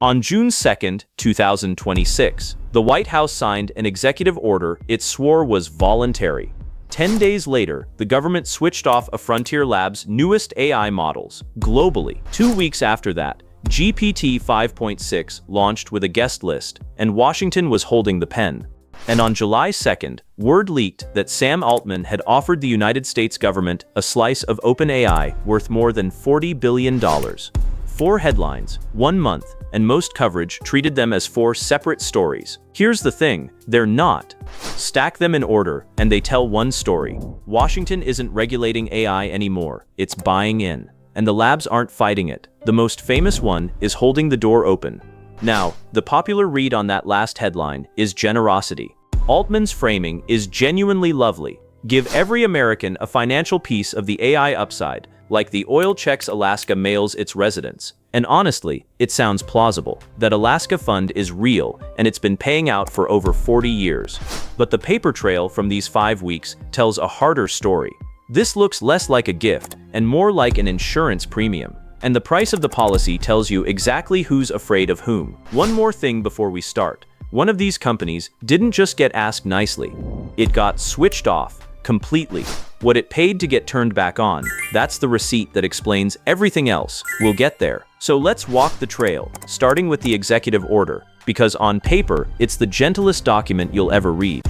On June 2, 2026, the White House signed an executive order it swore was voluntary. 10 days later, the government switched off a Frontier Lab's newest AI models globally. 2 weeks after that, GPT 5.6 launched with a guest list, and Washington was holding the pen. And on July 2nd, word leaked that Sam Altman had offered the United States government a slice of OpenAI worth more than $40 billion. 4 headlines, 1 month, and most coverage treated them as 4 separate stories. Here's the thing, they're not. Stack them in order, and they tell one story. Washington isn't regulating AI anymore, it's buying in. And the labs aren't fighting it. The most famous one is holding the door open. Now, the popular read on that last headline is generosity. Altman's framing is genuinely lovely. Give every American a financial piece of the AI upside, like the oil checks Alaska mails its residents. And honestly, it sounds plausible. That Alaska fund is real, and it's been paying out for over 40 years. But the paper trail from these 5 weeks tells a harder story. This looks less like a gift, and more like an insurance premium. And the price of the policy tells you exactly who's afraid of whom. One more thing before we start. One of these companies didn't just get asked nicely. It got switched off completely. What it paid to get turned back on, that's the receipt that explains everything else. We'll get there. So let's walk the trail, starting with the executive order, because on paper, it's the gentlest document you'll ever read.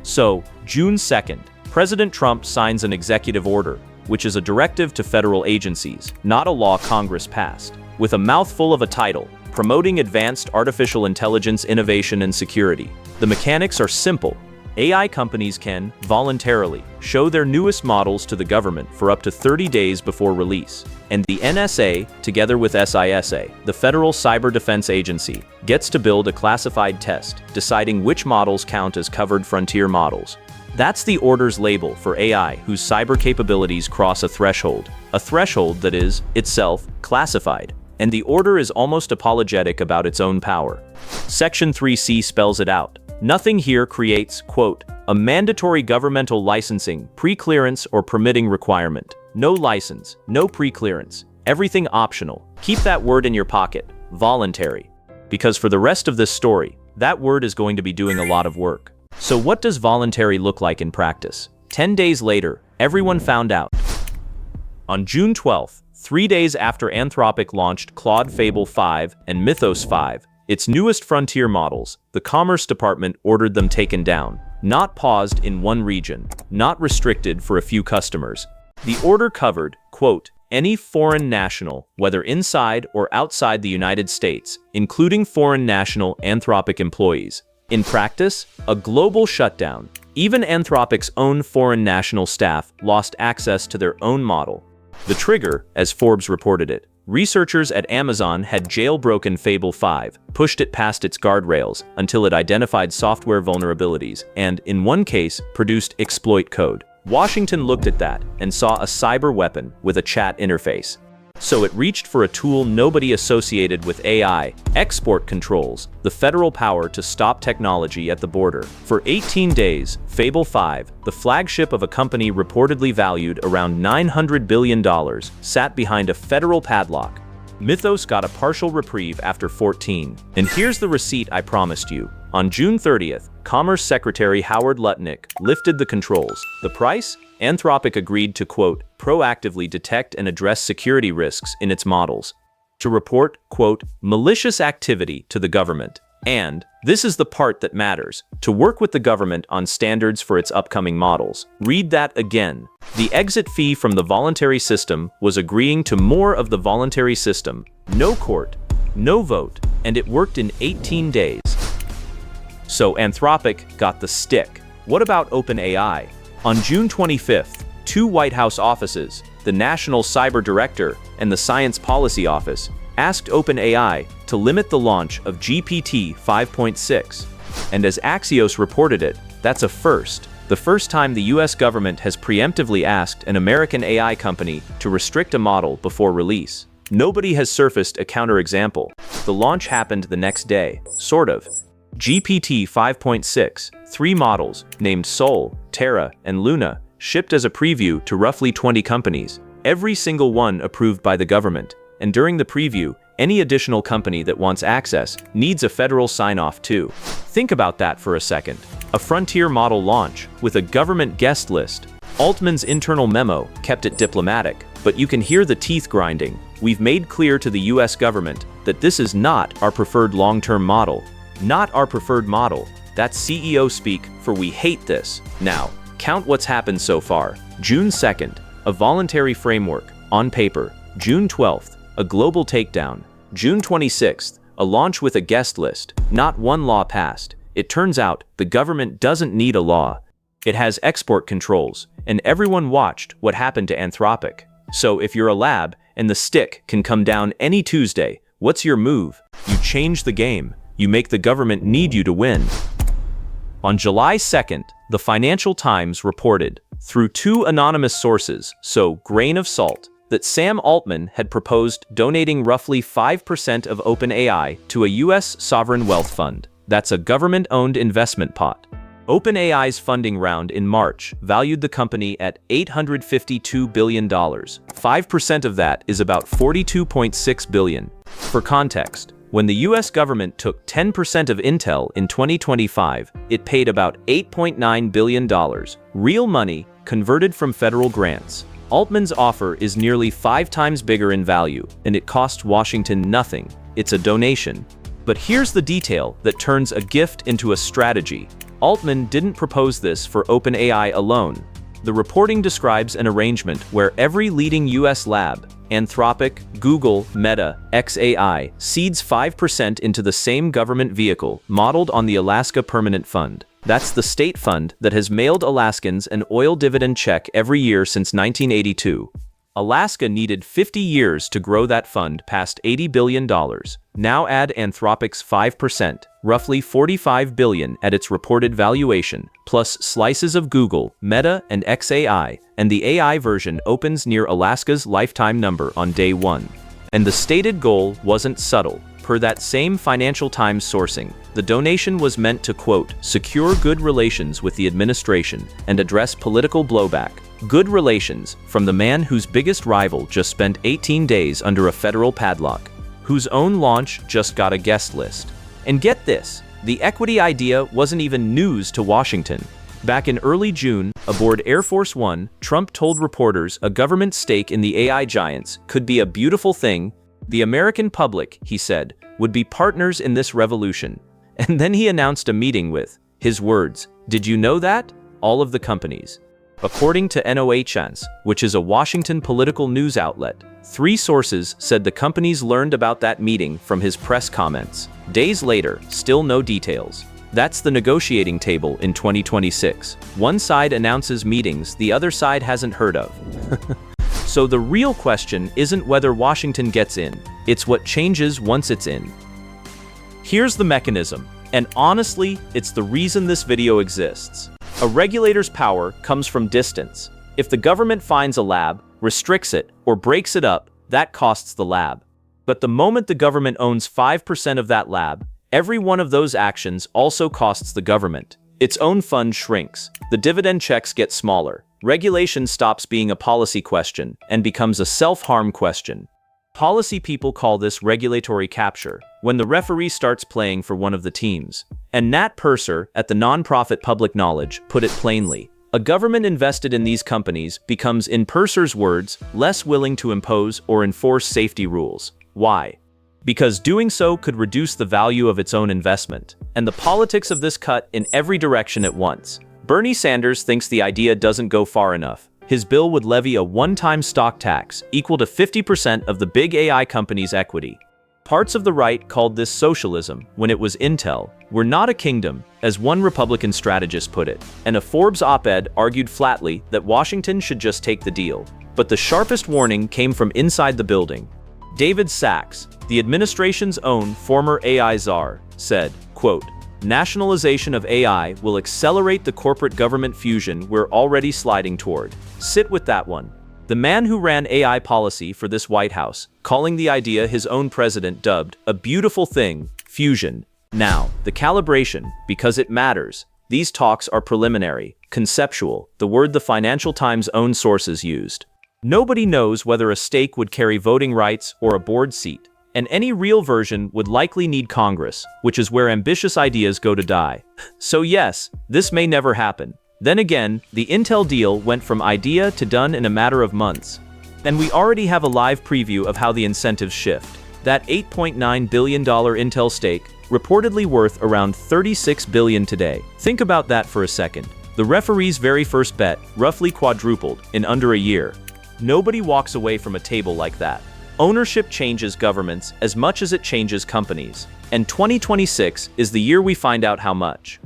So, June 2nd, President Trump signs an executive order, which is a directive to federal agencies, not a law Congress passed, with a mouthful of a title, Promoting Advanced Artificial Intelligence Innovation and Security. The mechanics are simple. AI companies can, voluntarily, show their newest models to the government for up to 30 days before release. And the NSA, together with SISA, the Federal Cyber Defense Agency, gets to build a classified test, deciding which models count as covered frontier models. That's the order's label for AI whose cyber capabilities cross a threshold that is, itself, classified. And the order is almost apologetic about its own power. Section 3C spells it out. Nothing here creates, quote, a mandatory governmental licensing, pre-clearance, or permitting requirement. No license, no pre-clearance, everything optional. Keep that word in your pocket, voluntary. Because for the rest of this story, that word is going to be doing a lot of work. So what does voluntary look like in practice? 10 days later, everyone found out. On June 12th, 3 days after Anthropic launched Claude Fable 5 and Mythos 5, its newest frontier models, the Commerce Department ordered them taken down. Not paused in one region, not restricted for a few customers. The order covered, quote, any foreign national, whether inside or outside the United States, including foreign national Anthropic employees. In practice, a global shutdown. Even Anthropic's own foreign national staff lost access to their own model. The trigger, as Forbes reported it, researchers at Amazon had jailbroken Fable 5, pushed it past its guardrails until it identified software vulnerabilities and, in one case, produced exploit code. Washington looked at that and saw a cyber weapon with a chat interface. So it reached for a tool nobody associated with AI, export controls, the federal power to stop technology at the border. For 18 days, Fable 5, the flagship of a company reportedly valued around $900 billion, sat behind a federal padlock. Mythos got a partial reprieve after 14. And here's the receipt I promised you. On June 30th, Commerce Secretary Howard Lutnick lifted the controls. The price? Anthropic agreed to, quote, proactively detect and address security risks in its models, to report, quote, malicious activity to the government, and, this is the part that matters, to work with the government on standards for its upcoming models. Read that again. The exit fee from the voluntary system was agreeing to more of the voluntary system, no court, no vote, and it worked in 18 days. So Anthropic got the stick. What about OpenAI? On June 25th, 2 White House offices, the National Cyber Director and the Science Policy Office, asked OpenAI to limit the launch of GPT 5.6. And as Axios reported it, that's a first. The first time the US government has preemptively asked an American AI company to restrict a model before release. Nobody has surfaced a counterexample. The launch happened the next day, sort of. GPT 5.6, 3 models, named Sol, Terra, and Luna, shipped as a preview to roughly 20 companies, every single one approved by the government. And during the preview, Any additional company that wants access needs a federal sign-off too. Think about that for a second. A frontier model launch with a government guest list. Altman's internal memo kept it diplomatic, but you can hear the teeth grinding. We've made clear to the US government that this is not our preferred long-term model. Not our preferred model. That's CEO speak for we hate this. Now, count what's happened so far. June 2nd, a voluntary framework, on paper. June 12th, a global takedown. June 26th, a launch with a guest list. Not one law passed. It turns out the government doesn't need a law. It has export controls, and everyone watched what happened to Anthropic. So if you're a lab and the stick can come down any Tuesday, what's your move? You change the game. You make the government need you to win. On July 2nd, the Financial Times reported, through two anonymous sources, so grain of salt, that Sam Altman had proposed donating roughly 5% of OpenAI to a US sovereign wealth fund. That's a government-owned investment pot. OpenAI's funding round in March valued the company at $852 billion. 5% of that is about $42.6 billion. For context, when the US government took 10% of Intel in 2025, it paid about $8.9 billion, real money converted from federal grants. Altman's offer is nearly 5 times bigger in value, and it cost Washington nothing. It's a donation. But here's the detail that turns a gift into a strategy. Altman didn't propose this for OpenAI alone. The reporting describes an arrangement where every leading US lab, Anthropic, Google, Meta, xAI, seeds 5% into the same government vehicle modeled on the Alaska Permanent Fund. That's the state fund that has mailed Alaskans an oil dividend check every year since 1982. Alaska needed 50 years to grow that fund past $80 billion. Now add Anthropic's 5%, roughly $45 billion at its reported valuation, plus slices of Google, Meta, and xAI, and the AI version opens near Alaska's lifetime number on day 1. And the stated goal wasn't subtle. Per that same Financial Times sourcing, the donation was meant to, quote, secure good relations with the administration and address political blowback. Good relations from the man whose biggest rival just spent 18 days under a federal padlock, whose own launch just got a guest list. And get this, the equity idea wasn't even news to Washington. Back in early June, aboard Air Force One, Trump told reporters a government stake in the AI giants could be a beautiful thing. The American public, he said, would be partners in this revolution. And then he announced a meeting with, his words, "Did you know that? All of the companies." According to NOTUS, which is a Washington political news outlet, 3 sources said the companies learned about that meeting from his press comments. Days later, still no details. That's the negotiating table in 2026. One side announces meetings the other side hasn't heard of. So the real question isn't whether Washington gets in, it's what changes once it's in. Here's the mechanism, and honestly, it's the reason this video exists. A regulator's power comes from distance. If the government finds a lab, restricts it, or breaks it up, that costs the lab. But the moment the government owns 5% of that lab, every one of those actions also costs the government. Its own fund shrinks, the dividend checks get smaller, regulation stops being a policy question and becomes a self-harm question. Policy people call this regulatory capture, when the referee starts playing for one of the teams. And Nat Purser, at the nonprofit Public Knowledge, put it plainly. A government invested in these companies becomes, in Purser's words, less willing to impose or enforce safety rules. Why? Because doing so could reduce the value of its own investment. And the politics of this cut in every direction at once. Bernie Sanders thinks the idea doesn't go far enough. His bill would levy a one-time stock tax equal to 50% of the big AI company's equity. Parts of the right called this socialism when it was Intel. We're not a kingdom, as one Republican strategist put it, and a Forbes op-ed argued flatly that Washington should just take the deal. But the sharpest warning came from inside the building. David Sachs, the administration's own former AI czar, said, quote, nationalization of AI will accelerate the corporate government fusion we're already sliding toward. Sit with that one. The man who ran AI policy for this White House, calling the idea his own president dubbed a beautiful thing, fusion. Now, the calibration, because it matters. These talks are preliminary, conceptual, the word the Financial Times' own sources used. Nobody knows whether a stake would carry voting rights or a board seat. And any real version would likely need Congress, which is where ambitious ideas go to die. So yes, this may never happen. Then again, the Intel deal went from idea to done in a matter of months. And we already have a live preview of how the incentives shift. That $8.9 billion Intel stake, reportedly worth around $36 billion today. Think about that for a second. The referee's very first bet roughly quadrupled in under a year. Nobody walks away from a table like that. Ownership changes governments as much as it changes companies. And 2026 is the year we find out how much.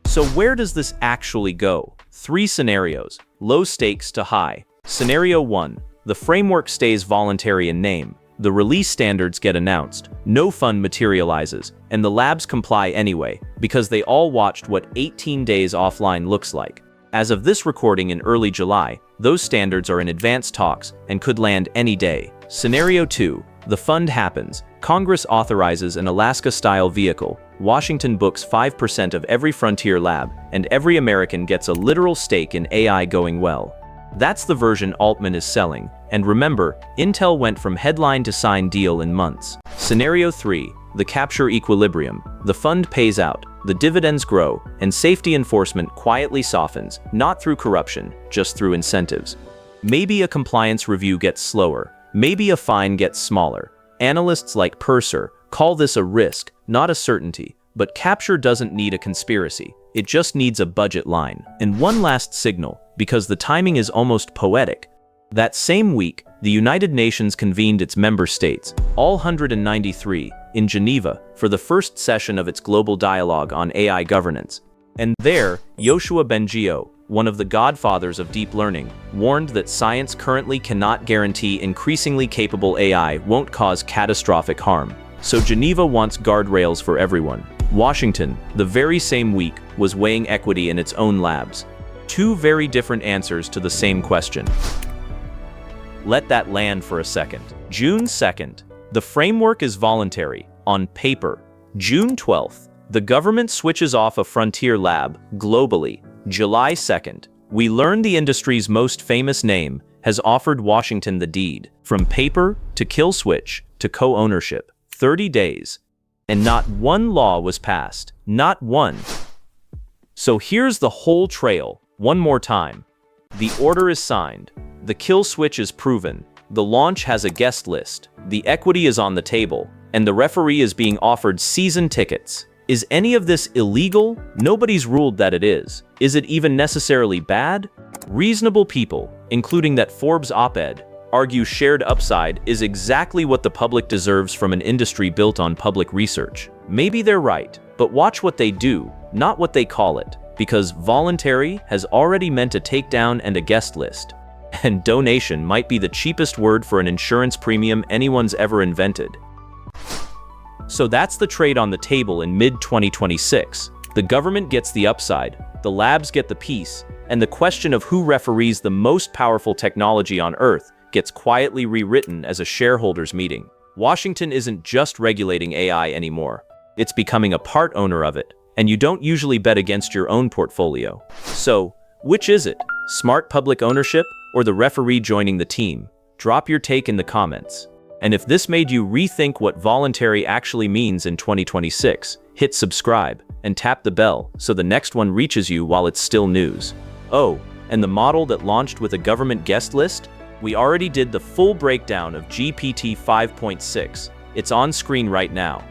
So where does this actually go? 3 scenarios, low stakes to high. Scenario 1, the framework stays voluntary in name. The release standards get announced, no fund materializes, and the labs comply anyway, because they all watched what 18 days offline looks like. As of this recording in early July, those standards are in advanced talks and could land any day. Scenario 2, the fund happens. Congress authorizes an Alaska-style vehicle. Washington books 5% of every frontier lab, and every American gets a literal stake in AI going well. That's the version Altman is selling. And remember, Intel went from headline to sign deal in months. Scenario 3, the capture equilibrium. The fund pays out, the dividends grow, and safety enforcement quietly softens, not through corruption, just through incentives. Maybe a compliance review gets slower. Maybe a fine gets smaller. Analysts like Purser call this a risk, not a certainty. But capture doesn't need a conspiracy. It just needs a budget line. And one last signal, because the timing is almost poetic. That same week, the United Nations convened its member states, all 193, in Geneva for the first session of its global dialogue on AI governance. And there, Yoshua Bengio, one of the godfathers of deep learning, warned that science currently cannot guarantee increasingly capable AI won't cause catastrophic harm. So Geneva wants guardrails for everyone. Washington, the very same week, was weighing equity in its own labs. 2 very different answers to the same question. Let that land for a second. June 2nd, the framework is voluntary, on paper. June 12th, the government switches off a frontier lab, globally. July 2nd, we learn the industry's most famous name has offered Washington the deed. From paper to kill switch to co-ownership. 30 days. And not one law was passed. Not one. So here's the whole trail, one more time. The order is signed. The kill switch is proven. The launch has a guest list. The equity is on the table. And the referee is being offered season tickets. Is any of this illegal? Nobody's ruled that it is. Is it even necessarily bad? Reasonable people, including that Forbes op-ed, argue shared upside is exactly what the public deserves from an industry built on public research. Maybe they're right, but watch what they do, not what they call it, because voluntary has already meant a takedown and a guest list. And donation might be the cheapest word for an insurance premium anyone's ever invented. So that's the trade on the table in mid-2026. The government gets the upside, the labs get the piece, and the question of who referees the most powerful technology on Earth gets quietly rewritten as a shareholders meeting. Washington isn't just regulating AI anymore. It's becoming a part owner of it, and you don't usually bet against your own portfolio. So, which is it? Smart public ownership or the referee joining the team? Drop your take in the comments. And if this made you rethink what voluntary actually means in 2026, hit subscribe and tap the bell so the next one reaches you while it's still news. Oh, and the model that launched with a government guest list? We already did the full breakdown of GPT 5.6. It's on screen right now.